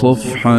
صفحا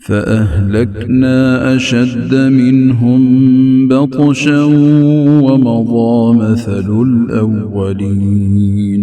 فأهلكنا أشد منهم بطشا ومضى مثل الأولين।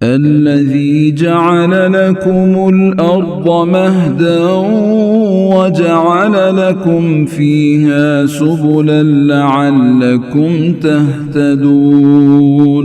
الذي جعل لكم الأرض مهدا وجعل لكم فيها سبلا لعلكم تهتدون।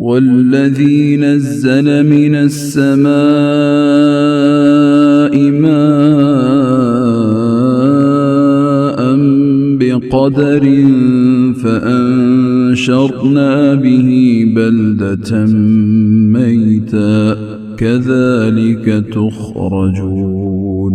والذي نزل من السماء ماء بقدر فأنشرنا به بلدة ميتا كذلك تخرجون।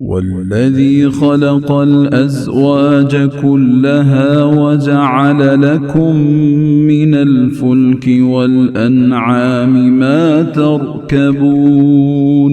والذي خلق الأزواج كلها وجعل لكم من الفلك والأنعام ما تركبون।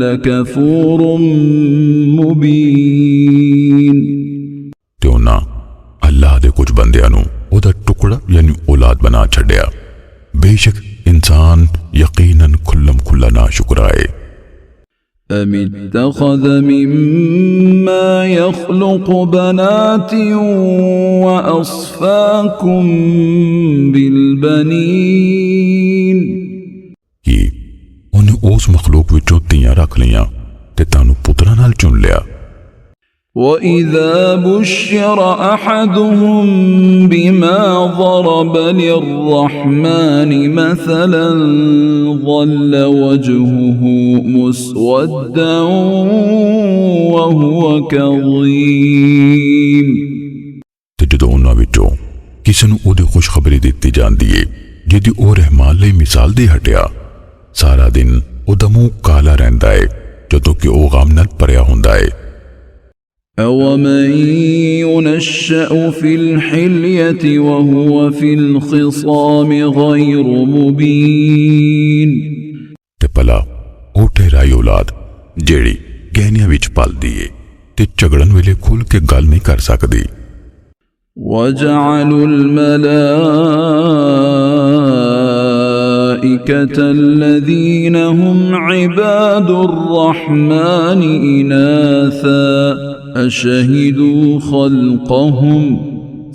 لكفور مبين ਤੇ ਉਹਨਾਂ ਅੱਲਾਹ ਦੇ ਕੁਝ ਬੰਦਿਆਂ ਨੂੰ ਉਹਦਾ ਟੁਕੜਾ ਯਾਨੀ ਔਲਾਦ ਬਣਾ ਛੱਡਿਆ। ਬੇਸ਼ੱਕ ਇਨਸਾਨ ਯਕੀਨਨ ਖੁੱਲਮ ਖੁੱਲਾ ਨਾ ਸ਼ੁਕਰਾਏ। أم اتخذ مما يخلق بنات وأصفاكم بالبنين ਕੀ ਉਹਨੇ ਉਸ ਮਖਲੂਕ ਵਿੱਚੋਂ ਧੀਆਂ ਰੱਖ ਲਈਆਂ ਤੇ ਤੁਹਾਨੂੰ ਪੁੱਤਰਾਂ ਨਾਲ ਚੁਣ ਲਿਆ। وإذا بشر أحدهم بما ضرب للرحمن مثلا ظل وجهه مسودا وهو كظيم ਤੇ ਜਦੋਂ ਉਹਨਾਂ ਵਿੱਚੋਂ ਕਿਸੇ ਨੂੰ ਉਹਦੀ ਖੁਸ਼ਖਬਰੀ ਦਿੱਤੀ ਜਾਂਦੀ ਏ ਜਿਹਦੀ ਉਹ ਰਹਿਮਾਨ ਲਈ ਮਿਸਾਲ ਦੇ ਹਟਿਆ, ਸਾਰਾ ਦਿਨ ਉਹਦਾ ਮੂੰਹ ਕਾਲਾ ਰਹਿੰਦਾ ਏ ਜਦੋਂ ਕਿ ਉਹ ਗਮ ਨਾਲ ਭਰਿਆ ਹੁੰਦਾ ਏ। أَوَمَن يُنَشَّأُ فِي الْحِلْيَةِ وَهُوَ فِي الْخِصَامِ غَيْرُ مُبِينٍ ਤੇ ਭਲਾ ਉਹ ਠਹਿਰਾਈ ਔਲਾਦ ਜਿਹੜੀ ਗਹਿਣਿਆਂ ਵਿੱਚ ਪਲਦੀ ਏ ਤੇ ਝਗੜਨ ਵੇਲੇ ਖੁੱਲ ਕੇ ਗੱਲ ਨਹੀਂ ਕਰ ਸਕਦੀ। وَجَعَلُوا الْمَلَائِكَةَ الَّذِينَ هُمْ عِبَادُ الرَّحْمَنِ إِنَاثًا أَشَهِدُوا خَلْقَهُمْ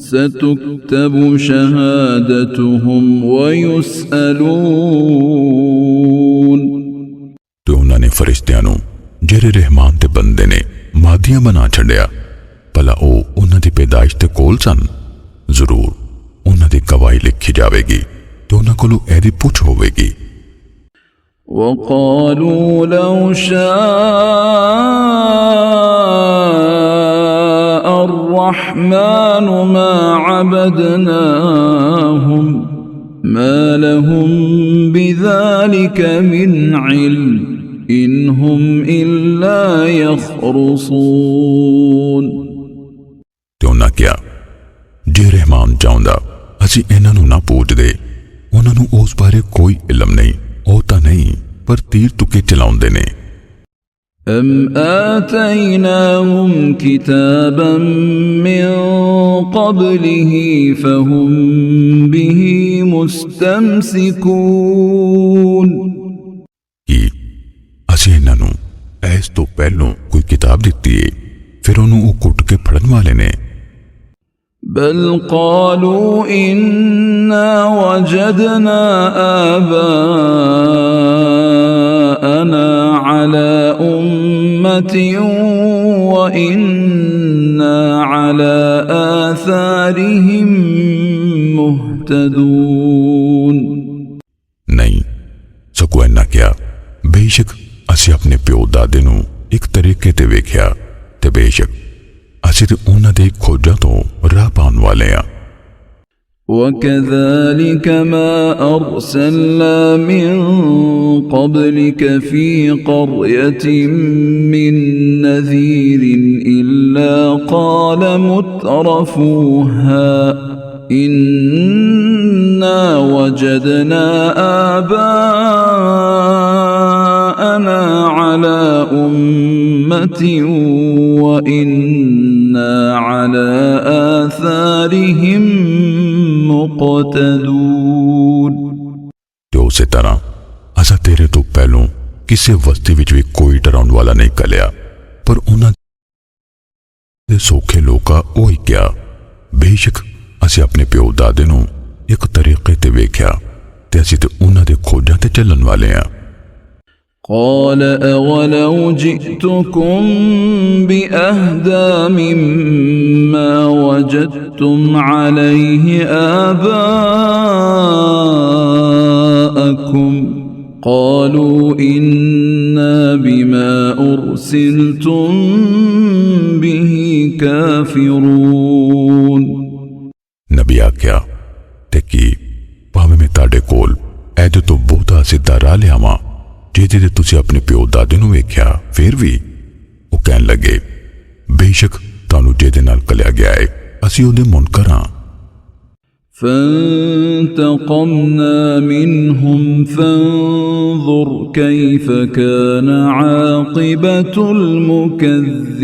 سَتُكْتَبُ شَهَادَتُهُمْ وَيُسْأَلُونَ ਤੇ ਉਹਨਾਂ ਨੇ ਫਰਿਸ਼ਤਿਆਂ ਨੂੰ ਜਿਹੜੇ ਰਹਿਮਾਨ ਦੇ ਬੰਦੇ ਨੇ ਮਾਦੀਆਂ ਬਣਾ ਛੱਡਿਆ, ਭਲਾ ਉਹ ਉਹਨਾਂ ਦੀ ਪੈਦਾਇਸ਼ ਤੇ ਕੋਲ ਸਨ। ਜ਼ਰੂਰ ਉਹਨਾਂ ਦੀ ਗਵਾਹੀ ਲਿਖੀ ਜਾਵੇਗੀ ਤੇ ਉਹਨਾਂ ਕੋਲੋਂ ਇਹਦੀ ਪੁੱਛ ਹੋਵੇਗੀ। وَقَالُوا لَوْ شَاءَ الرَّحْمَنُ مَا عَبَدْنَاهُمْ مَا لَهُمْ بِذَلِكَ مِنْ عِلْمٍ إِنْ هُمْ إِلَّا يَخْرُصُونَ ਤੇ ਉਹਨਾਂ ਕਿਹਾ, ਜੇ ਰਹਿਮਾਨ ਚਾਹੁੰਦਾ ਅਸੀਂ ਇਹਨਾਂ ਨੂੰ ਨਾ ਪੁੱਛਦੇ, ਉਹਨਾਂ ਨੂੰ ਉਸ ਬਾਰੇ ਕੋਈ ਇਲਮ ਨਹੀਂ, ਉਹ ਤਾਂ ਨਹੀਂ ਪਰ ਤੀਰ ਤੁਕੇ ਚਲਾਉਂਦੇ ਨੇ। أَمْ آتَيْنَاهُمْ كِتَابًا مِّن قَبْلِهِ فَهُمْ بِهِ مُسْتَمْسِكُونَ ਕੀ ਅਸੀਂ ਇਹਨਾਂ ਨੂੰ ਇਸ ਤੋਂ ਪਹਿਲੋਂ ਕੋਈ ਕਿਤਾਬ ਦਿੱਤੀ ਏ ਫਿਰ ਉਹਨੂੰ ਉਹ ਕੁੱਟ ਕੇ ਫੜਨ ਵਾਲੇ ਨੇ। بل قالوا إنا وجدنا آباءنا على أمة وإنا على آثارهم مهتدون ਨਹੀਂ ਸਗੋਂ ਇਹਨਾਂ ਕਿਹਾ, ਬੇਸ਼ੱਕ ਅਸੀਂ ਆਪਣੇ ਪਿਓ ਦਾਦੇ ਨੂੰ ਇੱਕ ਤਰੀਕੇ ਤੇ ਵੇਖਿਆ ਤੇ ਬੇਸ਼ੱਕ ਅਸੀਂ ਤੇ ਉਹਨਾਂ ਦੇ ਖੋਜਾਂ ਤੋਂ ਰਾਹ ਪਾਉਣ ਵਾਲੇ ਆ। وكذلك ما أرسلنا من قبلك في قرية من نذير إلا قال مترفوها إنا وجدنا آباءنا على أمة وإنا على آثارهم مقتدون ਤੇ ਉਸੇ ਤਰ੍ਹਾਂ ਅਸਾਂ ਤੇਰੇ ਤੋਂ ਪਹਿਲੋਂ ਕਿਸੇ ਵਸਤੀ ਵਿੱਚ ਵੀ ਕੋਈ ਡਰਾਉਣ ਵਾਲਾ ਨਹੀਂ ਕਲਿਆ, ਪਰ ਉਹਨਾਂ ਦੇ ਸੌਖੇ ਲੋਕਾਂ ਉਹੀ ਕਿਹਾ, ਬੇਸ਼ੱਕ ਅਸੀਂ ਆਪਣੇ ਪਿਓ ਦਾਦੇ ਨੂੰ ਇੱਕ ਤਰੀਕੇ ਤੇ ਵੇਖਿਆ ਤੇ ਅਸੀਂ ਤੇ ਉਹਨਾਂ ਦੇ ਖੋਜਾਂ ਤੇ ਚੱਲਣ ਵਾਲੇ ਆ। قال أولو جئتكم بأهدى مما وجدتم عليه آباءكم قالوا إنا بما أرسلتم به كافرون ਨਬੀ ਆਖਿਆ, ਤੇ ਕੀ ਭਾਵੇਂ ਮੈਂ ਤੁਹਾਡੇ ਕੋਲ ਇਹਦੇ ਤੋਂ ਬਹੁਤਾ ਸਿੱਧਾ ਰਾਹ ਲਿਆਵਾਂ ਜਿਹਦੇ ਤੇ ਤੁਸੀਂ ਆਪਣੇ ਪਿਓ ਦਾਦੇ ਨੂੰ ਵੇਖਿਆ, ਫਿਰ ਵੀ ਉਹ ਕਹਿਣ ਲੱਗੇ, ਬੇਸ਼ੱਕ ਤੁਹਾਨੂੰ ਜਿਹਦੇ ਨਾਲ ਕਲਿਆ ਗਿਆ ਹੈ ਅਸੀਂ ਉਹਦੇ ਮੁਨਕਰ ਹਾਂ। فانتقمنا منهم فانظر كيف كان عاقبة المكذبين।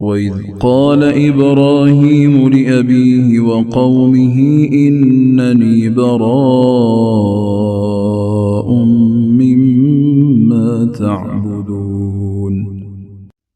وإذ قال إبراهيم لأبيه وقومه إنني براء مما تعبدون।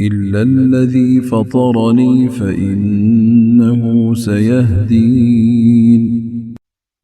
إلا الذي فطرني فإنه سيهدين।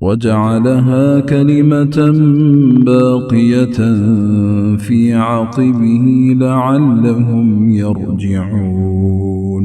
وجعلها كلمة باقية في عقبه لعلهم يرجعون।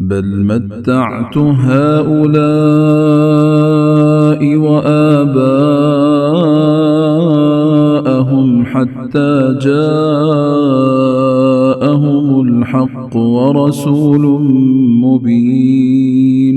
بل متعت هؤلاء وآباءهم حتى جاءهم الحق ورسول مبين।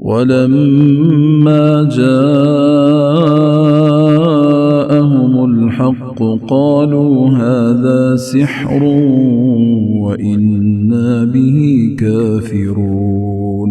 ولما جاءهم الحق قالوا هذا سحر وإنا به كافرون।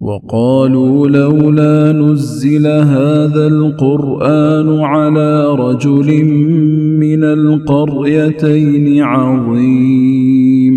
وقالوا لولا نزل هذا القرآن على رجل من القريتين عظيم।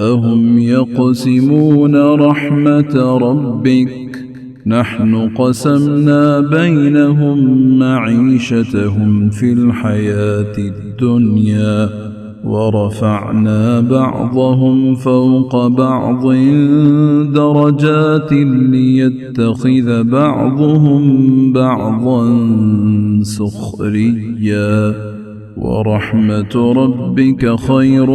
أهم يقسمون رحمة ربك نحن قسمنا بينهم معيشتهم في الحياة الدنيا ورفعنا بعضهم فوق بعض درجات ليتخذ بعضهم بعضا سخريا ورحمة ربك خير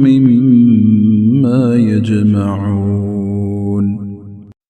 مما يجمعون।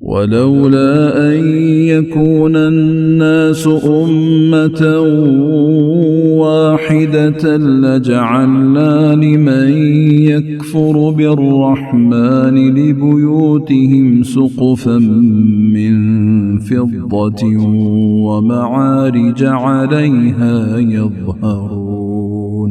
ولولا أن يكون الناس أمة واحدة لجعلنا لمن يكفر بالرحمن لبيوتهم سقفا من فضة ومعارج عليها يظهرون।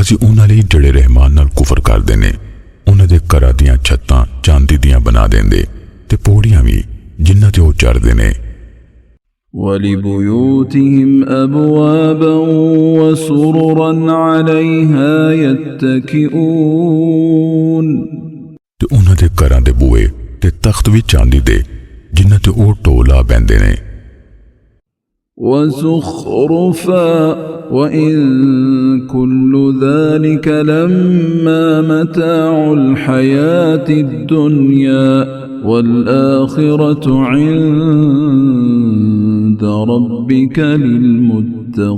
ਅਸੀਂ ਉਹਨਾਂ ਲਈ ਜਿਹੜੇ ਰਹਿਮਾਨ ਨਾਲ ਕੁਫਰ ਕਰਦੇ ਨੇ ਉਹਨਾਂ ਦੇ ਘਰਾਂ ਦੀਆਂ ਛੱਤਾਂ ਚਾਂਦੀ ਦੀਆਂ ਬਣਾ ਦਿੰਦੇ ਤੇ ਪੌੜੀਆਂ ਵੀ ਜਿਨ੍ਹਾਂ ਤੇ ਉਹ ਚੜ੍ਹਦੇ ਨੇ। وَلِبُيُوتِهِمْ أَبْوَابًا وَسُرُرًا عَلَيْهَا يَتَّكِئُونَ। ਤੇ ਉਹਨਾਂ ਦੇ ਘਰਾਂ ਦੇ ਬੂਹੇ ਤੇ ਤਖਤ ਵੀ ਚਾਂਦੀ ਦੇ ਜਿਨ੍ਹਾਂ ਤੇ ਉਹ ਢੋਲਾ ਬੈੰਦੇ ਨੇ। وَزُخْرُفًا وَإِن كُلُّ ذَلِكَ لَمَّا مَتَاعُ الْحَيَاةِ الدُّنْيَا وَالْآخِرَةُ عِندَ رَبِّكَ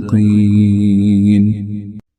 لِلْمُتَّقِينَ।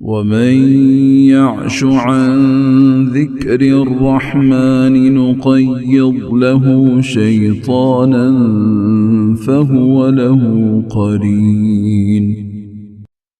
ومن يعش عن ذكر الرحمن نقيض له شيطانا فهو له قرين।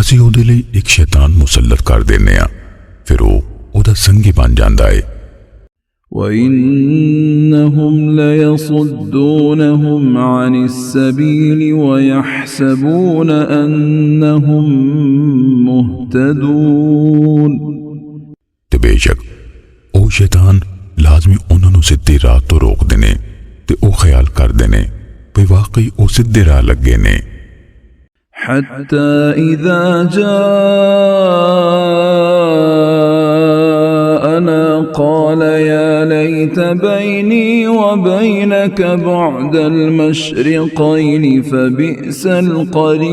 ਅਸੀਂ ਉਹਦੇ ਲਈ ਇੱਕ ਸ਼ੈਤਾਨ ਮੁਸੱਲਤ ਕਰ ਦਿੰਨੇ ਆ, ਫਿਰ ਉਹ ਉਹਦਾ ਸੰਗੀ ਬਣ ਜਾਂਦਾ ਹੈ। وَإِنَّهُمْ لَيَصُدُّونَهُمْ عَنِ السَّبِيلِ وَيَحْسَبُونَ أَنَّهُمْ مُهْتَدُونَ ਤੇ ਬੇਸ਼ੱਕ ਉਹ ਸ਼ੈਤਾਨ ਲਾਜ਼ਮੀ ਉਹਨਾਂ ਨੂੰ ਸਿੱਧੀ ਰਾਹ ਤੋਂ ਰੋਕਦੇ ਨੇ ਤੇ ਉਹ ਖਿਆਲ ਕਰਦੇ ਨੇ ਵੀ ਵਾਕਈ ਉਹ ਸਿੱਧੇ ਰਾਹ ਲੱਗੇ ਨੇ। حتى إذا جاءنا قال يا ليت بيني وبينك بعد المشرقين فبئس القرين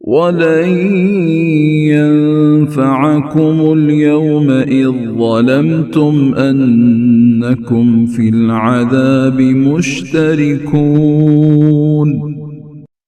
ولن ينفعكم اليوم إذ ظلمتم أنكم في العذاب مشتركون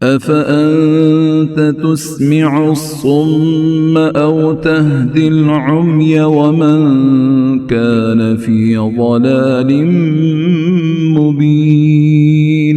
أفأنت تسمع الصم أو تهدي العمي ومن كان في ضلال مبين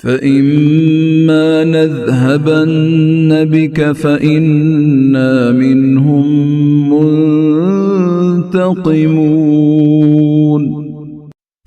فإما نذهبن بك فإنا منهم منتقمون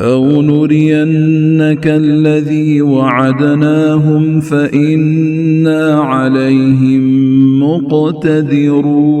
أو نرينك الذي وعدناهم فإنا عليهم مقتدرون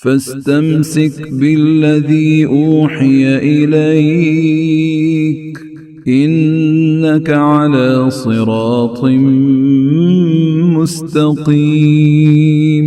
فاستمسك بالذي أوحي إليك إنك على صراط مستقيم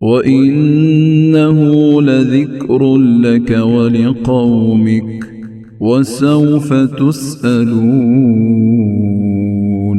وإنه لذكر لك ولقومك وسوف تسألون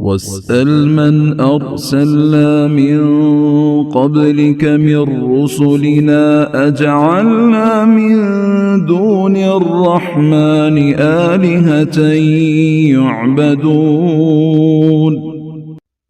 واسأل من أرسلنا من قبلك من رسلنا أجعلنا من دون الرحمن آلهة يعبدون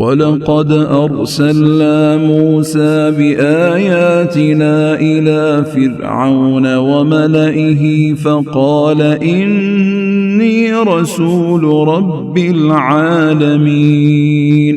ولقد أرسلنا موسى بآياتنا إلى فرعون وملئه فقال إني رسول رب العالمين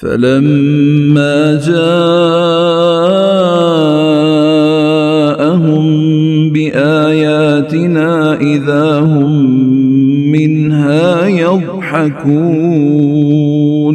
فلما جاءهم بآياتنا إذا هم منها يضحكون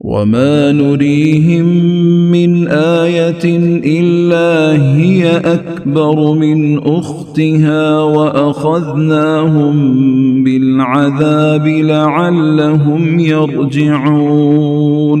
وما نريهم من آية إلا هي أكبر من أختها وأخذناهم بالعذاب لعلهم يرجعون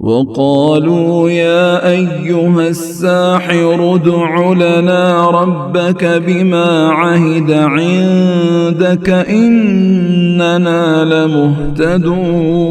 وقالوا يا أيها الساحر ادع لنا ربك بما عهد عندك إننا لمهتدون।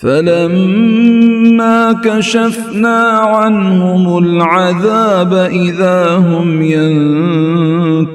فلما كشفنا عنهم العذاب إذا هم ينكثون।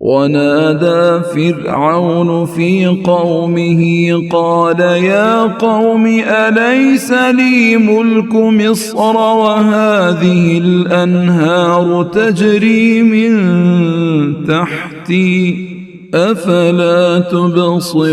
ونادى فرعون في قومه قال يا قوم أليس لي ملك مصر وهذه الأنهار تجري من تحتي أفلا تبصرون।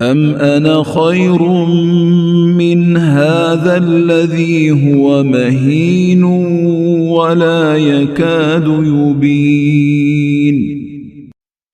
أم أنا خير من هذا الذي هو مهين ولا يكاد يبين।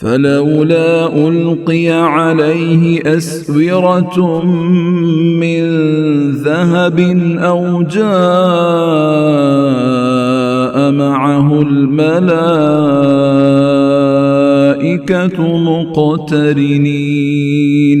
فلولا ألقي عليه أسورة من ذهب أو جاء معه الملائكة مقترنين।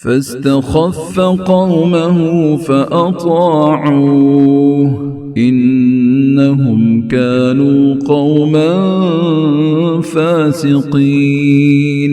فاستخف قومه فأطاعوه إنهم كانوا قوما فاسقين।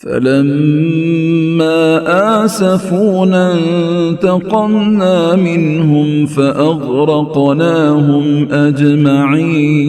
فلما آسفونا انتقمنا منهم فأغرقناهم أجمعين।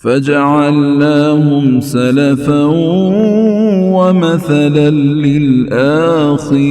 فجعلناهم سلفا ومثلا للآخرين।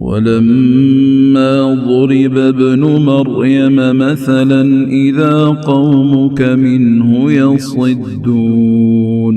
ولما ضرب ابن مريم مثلا إذا قومك منه يصدون।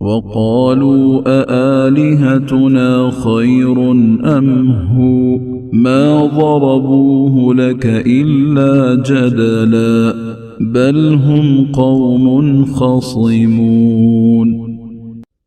وقالوا أآلهتنا خير أم هو ما ضربوه لك إلا جدلا بل هم قوم خصمون।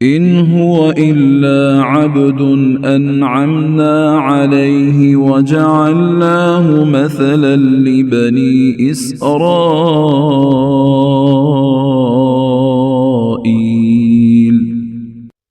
إن هو إلا عبد أنعمنا عليه وجعلناه مثلا لبني إسرائيل।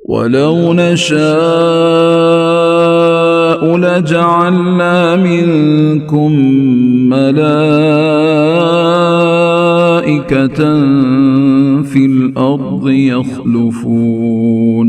ولو نشاء لجعلنا منكم ملائكة في الأرض يخلفون।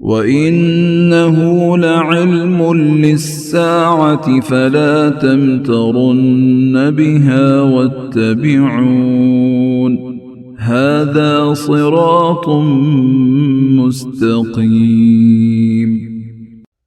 وإنه لعلم للساعة فلا تمترن بها واتبعون هذا صراط مستقيم।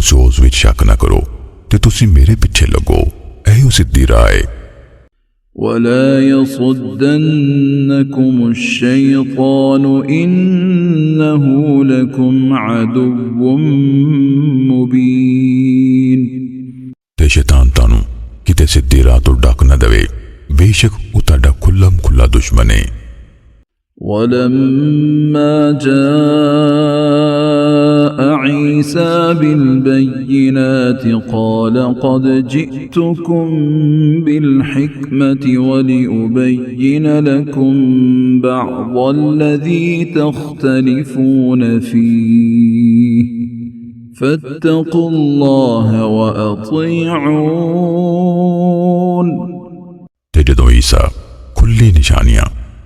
ਤੁਸੀਂ ਉਸ ਵਿੱਚ ਸ਼ੱਕ ਨਾ ਕਰੋ ਤੇ ਤੁਸੀਂ ਮੇਰੇ ਪਿੱਛੇ ਲੱਗੋ। ਇਹੀ ਸਿੱਧੀ ਰਾਹ ਹੈ। ولا يصدنكم الشيطان إنه لكم عدو مبين ਤੇ ਸ਼ੈਤਾਨ ਤੁਹਾਨੂੰ ਕਿਤੇ ਸਿੱਧੀ ਰਾਹ ਤੋਂ ਡੱਕ ਨਾ ਦੇਵੇ। ਬੇਸ਼ੱਕ ਉਹ ਤੁਹਾਡਾ ਖੁੱਲ੍ਹਾ ਦੁਸ਼ਮਣ ਹੈ। ولما جاء عيسى بالبينات قال قد جئتكم بالحكمة ولأبين لكم بعض الذي تختلفون فيه فاتقوا الله وأطيعون ਤੇ ਜਦੋਂ ਈਸਾ ਖੁੱਲ੍ਹੀ ਨਿਸ਼ਾਨੀਆਂ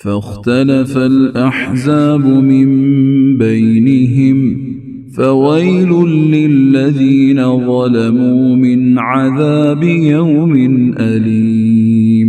فاختلف الأحزاب من بينهم فويل للذين ظلموا من عذاب يوم أليم।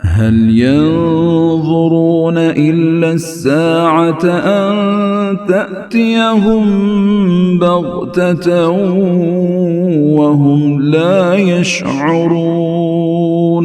هل ينظرون إلا الساعة أن تأتيهم بغتة وهم لا يشعرون।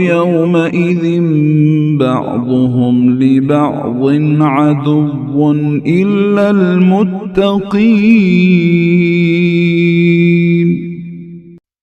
يومئذ بعضهم لبعض عدو إلا المتقين।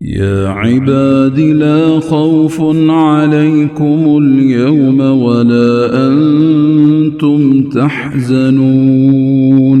يا عباد لا خوف عليكم اليوم ولا أنتم تحزنون।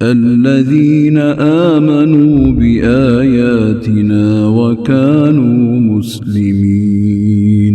الذين آمنوا بآياتنا وكانوا مسلمين।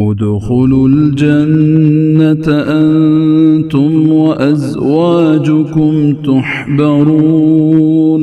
ادخلوا الجنة أنتم وأزواجكم تحبرون।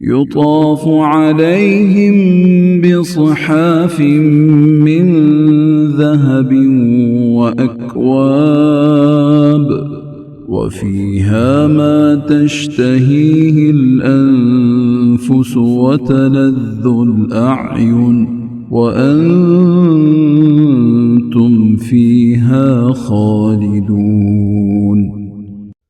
يطاف عليهم بصحاف من ذهب وأكواب وفيها ما تشتهيه الأنفس وتلذ الأعين وأنتم فيها خالدون।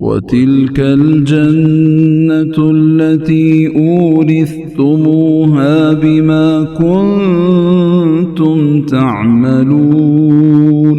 وتلك الجنة التي أورثتموها بما كنتم تعملون।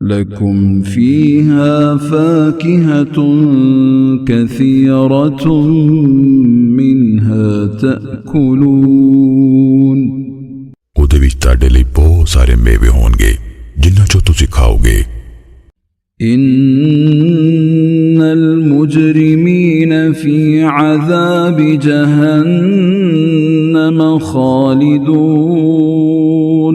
لكم فيها فاكهة كثيرة منها تأكلون। ਉਹਦੇ ਵਿੱਚ ਤੁਹਾਡੇ ਲਈ ਬਹੁਤ ਸਾਰੇ ਮੇਵੇ ਹੋਣਗੇ ਜਿਨ੍ਹਾਂ ਚੋਂ ਤੁਸੀਂ ਖਾਓਗੇ। إن المجرمين في عذاب جهنم خالدون।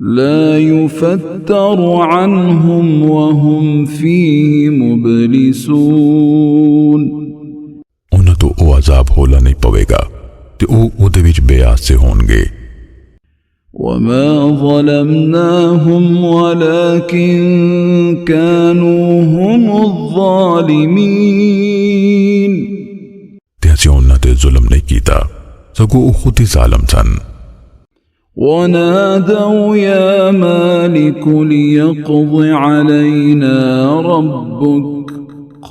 لا يفتر عنهم وهم فيه مبلسون ਉਹਨਾਂ ਤੋਂ ਉਹ ਅਜ਼ਾਬ ਹੋਲਾ ਨਹੀਂ ਪਵੇਗਾ ਤੇ ਉਹ ਉਹਦੇ ਵਿੱਚ ਬੇਆਸੇ ਹੋਣਗੇ। وما ظلمناهم ولكن كانوا هم الظالمين ਤੇ ਅਸੀਂ ਉਹਨਾਂ ਤੇ ਜ਼ੁਲਮ ਨਹੀਂ ਕੀਤਾ ਸਗੋਂ ਉਹ ਖੁਦ ਹੀ ਜ਼ਾਲਮ ਸਨ। ونادوا يا مالك ليقض علينا ربك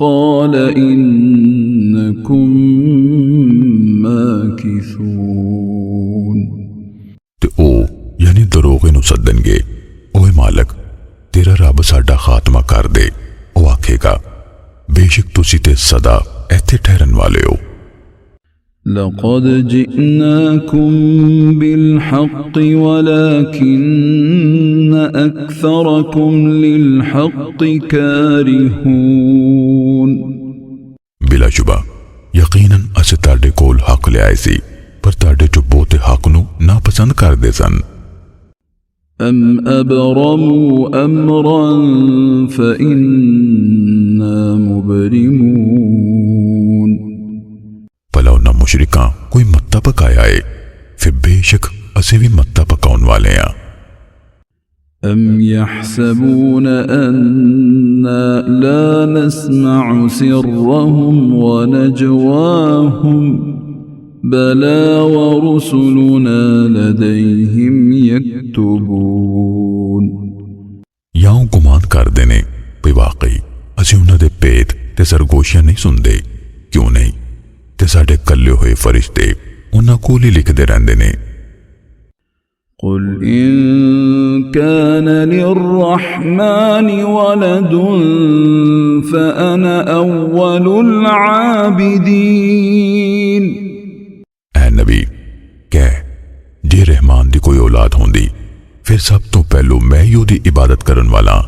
قال إنكم ماكثون ਤੇ ਉਹ ਯਾਨੀ ਦਰੋਗੇ ਨੂੰ ਸੱਦਣਗੇ, ਓਏ ਮਾਲਕ ਤੇਰਾ ਰੱਬ ਸਾਡਾ ਖਾਤਮਾ ਕਰ ਦੇ। ਉਹ ਆਖੇਗਾ ਬੇਸ਼ੱਕ ਤੁਸੀਂ ਤੇ ਸਦਾ ਇੱਥੇ ਠਹਿਰਨ ਵਾਲੇ ਹੋ। لقد جئناكم بالحق ولكن أكثركم للحق كارهون ਬਿਲਾਸ਼ੁਬਾ ਯਕੀਨਨ ਅਸੀਂ ਤੁਹਾਡੇ ਕੋਲ ਹੱਕ ਲਿਆਏ ਸੀ ਪਰ ਤੁਹਾਡੇ ਚੋਂ ਬਹੁਤੇ ਹੱਕ ਨੂੰ ਨਾਪਸੰਦ ਕਰਦੇ ਸਨ। أم أبرموا أمرا فإنا مبرمون ਭਲਾ ਉਹਨਾਂ ਮੁਸ਼ਰਿਕਾਂ ਕੋਈ ਮੱਤਾ ਪਕਾਇਆ ਏ ਫਿਰ ਬੇਸ਼ੱਕ ਅਸੀਂ ਵੀ ਮੱਤਾ ਪਕਾਉਣ ਵਾਲੇ ਹਾਂ। أم يحسبون أنا لا نسمع سرهم ونجواهم بلى ورسلنا لديهم يكتبون ਜਾਂ ਉਹ ਗੁਮਾਨ ਕਰਦੇ ਨੇ ਵੀ ਵਾਕਈ ਅਸੀਂ ਉਹਨਾਂ ਦੇ ਭੇਦ ਤੇ ਸਰਗੋਸ਼ੀਆਂ ਨਹੀਂ ਸੁਣਦੇ। ਕਿਉਂ ਨਹੀਂ, ਤੇ ਸਾਡੇ ਕੱਲੇ ਹੋਏ ਫਰਿਸ਼ਤੇ ਉਹਨਾਂ ਕੋਲ ਹੀ ਲਿਖਦੇ ਰਹਿੰਦੇ ਨੇ। قل إن كان للرحمن ولد فأنا أول العابدين ਐ ਨਬੀ ਕਹਿ ਜੇ ਰਹਿਮਾਨ ਦੀ ਕੋਈ ਔਲਾਦ ਹੁੰਦੀ ਫਿਰ ਸਭ ਤੋਂ ਪਹਿਲੋਂ ਮੈਂ ਹੀ ਉਹਦੀ ਇਬਾਦਤ ਕਰਨ ਵਾਲਾ।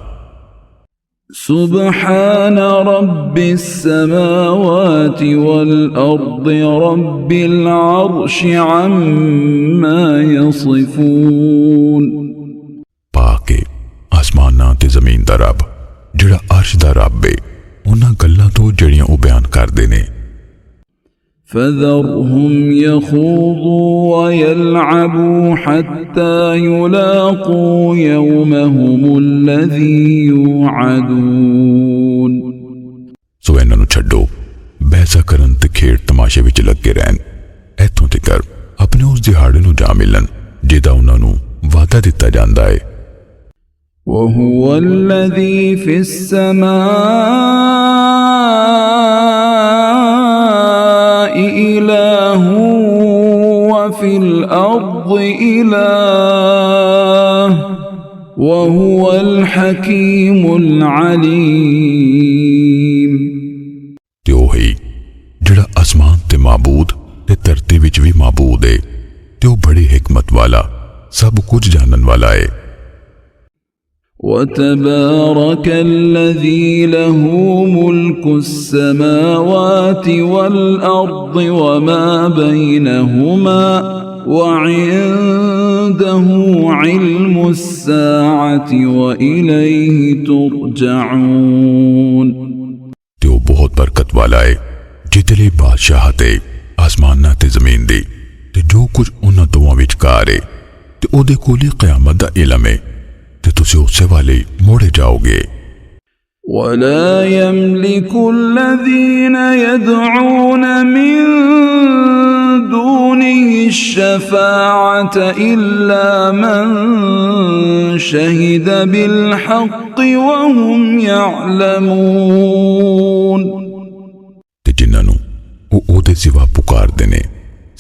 سبحان رب السماوات والأرض رب العرش عما يصفون ਪਾਕੇ ਆਸਮਾਨਾਂ ਤੇ ਜ਼ਮੀਨ ਦਾ ਰੱਬ ਜਿਹੜਾ ਅਰਸ਼ ਦਾ ਰੱਬ ਏ ਉਹਨਾਂ ਗੱਲਾਂ ਤੋਂ ਜਿਹੜੀਆਂ ਉਹ ਬਿਆਨ ਕਰਦੇ ਨੇ। فذرهم يخوضوا ويلعبوا حتى يلاقوا يومهم الذي يوعدون ਸੋ ਇਹਨਾਂ ਨੂੰ ਛੱਡੋ ਬਹਿਸਾ ਕਰਨ ਤੇ ਖੇਡ ਤਮਾਸ਼ੇ ਵਿੱਚ ਲੱਗੇ ਰਹਿਣ ਇੱਥੋਂ ਤੱਕ ਆਪਣੇ ਉਸ ਦਿਹਾੜੇ ਨੂੰ ਜਾ ਮਿਲਣ ਜਿਹਦਾ ਉਹਨਾਂ ਨੂੰ ਵਾਅਦਾ ਦਿੱਤਾ ਜਾਂਦਾ ਹੈ। وهو الذي في السماء إله وفي الأرض إله وهو الحكيم العليم ਤੇ ਉਹ ਹੀ ਜਿਹੜਾ ਅਸਮਾਨ ਤੇ ਮਾਬੂਦ ਤੇ ਧਰਤੀ ਵਿੱਚ ਵੀ ਮਾਬੂਦ ਹੈ ਤੇ ਉਹ ਬੜੀ ਹਕਮਤ ਵਾਲਾ ਸਭ ਕੁਝ ਜਾਣਨ ਵਾਲਾ ਹੈ। وتبارك الذي له ملك السماوات والأرض وما بينهما وعنده علم الساعة وإليه ترجعون ਤੇ ਉਹ ਬਹੁਤ ਬਰਕਤ ਵਾਲਾ ਹੈ ਜਿਹਦੇ ਲਈ ਬਾਦਸ਼ਾਹਤ ਹੈ ਆਸਮਾਨਾਂ ਤੇ ਜ਼ਮੀਨ ਦੀ ਤੇ ਜੋ ਕੁਝ ਉਹਨਾਂ ਦੋਵਾਂ ਵਿਚਕਾਰ ਹੈ ਤੇ ਉਹਦੇ ਕੋਲ ਹੀ ਕਿਆਮਤ ਦਾ ਇਲਮ ਹੈ ਤੇ ਤੁਸੀਂ ਉਸੇ ਵਾਲੇ ਮੋੜੇ ਜਾਓਗੇ। ولا يملك الذين يدعون من دونه الشفاعة إلا من شهد بالحق وهم يعلمون ਤੇ ਜਿਨ੍ਹਾਂ ਨੂੰ ਉਹ ਉਹਦੇ ਸਿਵਾ ਪੁਕਾਰਦੇ ਨੇ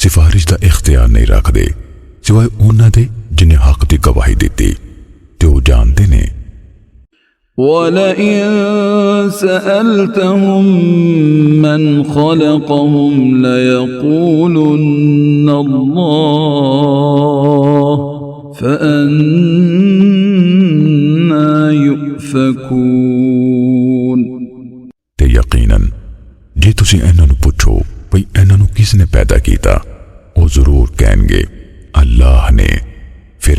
ਸਿਫਾਰਿਸ਼ ਦਾ ਇਖਤਿਆਰ ਨਹੀਂ ਰੱਖਦੇ ਸਿਵਾਏ ਉਹਨਾਂ ਦੇ ਜਿਨ੍ਹਾਂ ਹੱਕ ਦੀ ਗਵਾਹੀ ਦਿੱਤੀ ਤੇ ਉਹ ਜਾਣਦੇ ਨੇ। وَلَئِن سَأَلْتَهُم مَّنْ خَلَقَهُمْ لَيَقُولُنَّ اللَّهُ فَأَنَّىٰ يُؤْفَكُونَ ਤੇ ਯਕੀਨਨ ਜੇ ਤੁਸੀਂ ਇਹਨਾਂ ਨੂੰ ਪੁੱਛੋ ਭਈ ਇਹਨਾਂ ਨੂੰ ਕਿਸ ਨੇ ਪੈਦਾ ਕੀਤਾ ਉਹ ਜ਼ਰੂਰ ਕਹਿਣਗੇ ਅੱਲਾਹ ਨੇ। ਫਿਰ